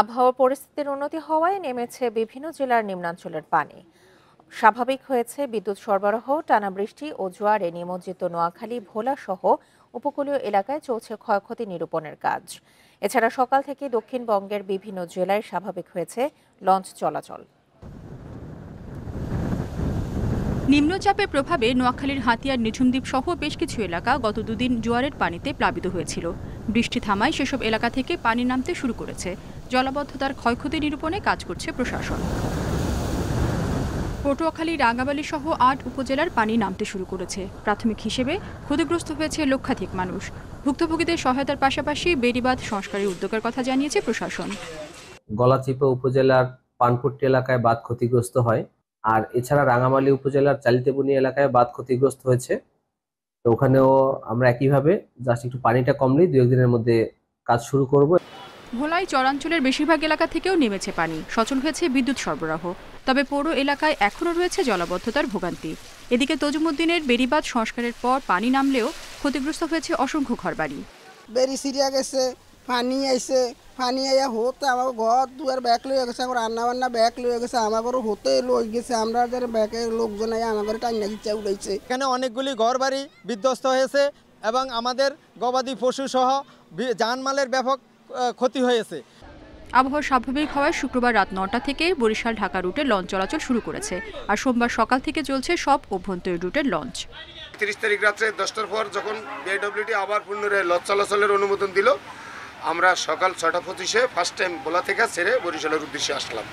আবহাওয়া পরিস্থিতির উন্নতি হওয়ায় নেমেছে বিভিন্ন জেলার নিম্নাঞ্চলের পানি। স্বাভাবিক হয়েছে বিদ্যুৎ সরবরাহ। টানা বৃষ্টি ও জোয়ারে নিমজ্জিত নোয়াখালী, ভোলা সহ উপকূলীয় এলাকায় চলছে ক্ষয়ক্ষতি নিরূপণের কাজ। এছাড়া সকাল থেকে দক্ষিণবঙ্গের বিভিন্ন জেলায় স্বাভাবিক হয়েছে লঞ্চ চলাচল। নিম্নচাপের প্রভাবে নোয়াখালীর হাতিয়ার, নিঝুমদ্বীপ সহ বেশ কিছু এলাকা গত দুদিন জোয়ারের পানিতে প্লাবিত হয়েছিল। বৃষ্টি থামায় সেসব এলাকা থেকে পানি নামতে শুরু করেছে। জলাবদ্ধতার ক্ষয়ক্ষতি নিরূপণে কাজ করছে প্রশাসন। পটুয়াখালী, রাঙ্গামালী সহ ৮ উপজেলার পানি নামতে শুরু করেছে। প্রাথমিক হিসেবে ক্ষতিগ্রস্ত হয়েছে লক্ষাধিক মানুষ। ভুক্তভোগীদের সহায়তার পাশাপাশি বেড়িবাঁধ সংস্কারের উদ্যোগের কথা জানিয়েছে প্রশাসন। গলাচিপা উপজেলার পানপট্টি এলাকায় বাঁধ ক্ষতিগ্রস্ত হয়, আর এছাড়া রাঙ্গামালী উপজেলার চালিতেবনি এলাকায় বাঁধ ক্ষতিগ্রস্ত হয়েছে। তো ওখানেও আমরা একইভাবে জাস্ট একটু পানিটা কমলেই 2-1 দিনের মধ্যে কাজ শুরু করব। ভোলায় চরাঞ্চলের বেশিরভাগ এলাকা থেকেও নেমেছে পানি, সচল হয়েছে বিদ্যুৎ সরবরাহ। তবে পৌর এলাকায় এখনও রয়েছে জলাবদ্ধতার ভোগান্তি। এদিকে তজুমুদ্দিনের বেড়িবাঁধ সংস্কারের পর পানি নামলেও ক্ষতিগ্রস্ত হয়েছে অসংখ্য ঘরবাড়ি। বেড়ি সিরিয়া গেছে, পানি আইছে, পানি আইয়া হতে আমার ঘর দুয়ার ব্যাগ লয়ে গেছে, আমার রান্না বান্না ব্যাগ লয়ে গেছে, আমার হতে লই গেছে, আমরা ব্যাগের লোকজন আমার টাইনা ইচ্ছা উঠাইছে। এখানে অনেকগুলি ঘর বাড়ি বিধ্বস্ত হয়েছে এবং আমাদের গবাদি পশু সহ জানমালের ব্যাপক ক্ষতি হয়েছে। আবহাওয়া স্বাভাবিক হওয়ায় শুক্রবার রাত 9টা থেকে বরিশাল ঢাকা রুটে লঞ্চ চলাচল শুরু করেছে। আর সোমবার সকাল থেকে চলছে সব অভ্যন্তরীণ রুটের লঞ্চ। 30 তারিখ রাত্রে 10টার পর যখন বিআইডব্লিউটি আবার পুনরায় লঞ্চ চলাচলের অনুমোদন দিল, আমরা সকাল 6:25-এ ফার্স্ট টাইম ভোলা থেকে ছেড়ে বরিশালের উদ্দেশ্যে আসলাম।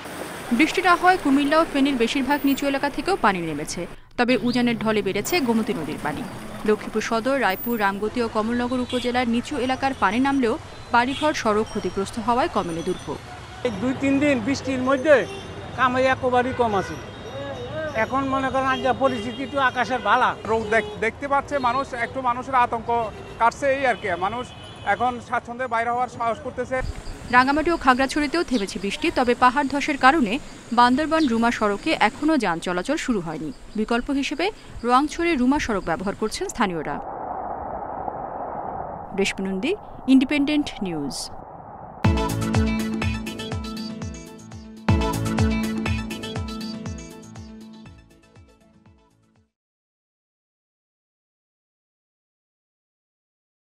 বৃষ্টি না হয় কুমিল্লা ও ফেনীর বেশিরভাগ নিচু এলাকা থেকেও পানি নেমেছে। তবে উজানের ঢলে বেড়েছে গোমতী নদীর পানি। লক্ষ্মীপুর সদর, রায়পুর, রামগতি ও কমলনগর উপজেলার নিচু এলাকার পানি নামলেও বাড়িঘর, সড়ক ক্ষতিগ্রস্ত হওয়ায় কমেনি দুর্ভোগ। 2-3 দিন বৃষ্টির মধ্যে কামাই একেবারেই কম আছে। এখন মনে করেন আজ পরিস্থিতি তো আকাশের ভালা রোগ দেখতে পাচ্ছে মানুষ, একটু মানুষের আতঙ্ক কাটছে, এই আর কি। মানুষ এখন স্বাচ্ছন্দ্যে বাইরে হওয়ার সাহস করতেছে। রাঙ্গামাটি ও খাগড়াছড়িতেও থেমেছে বৃষ্টি। তবে পাহাড় ধসের কারণে বান্দরবান রুমা সড়কে এখনও যান চলাচল শুরু হয়নি। বিকল্প হিসেবে রোয়াংছড়ি রুমা সড়ক ব্যবহার করছেন স্থানীয়রা। রেশমি নন্দী, ইন্ডিপেন্ডেন্ট নিউজ।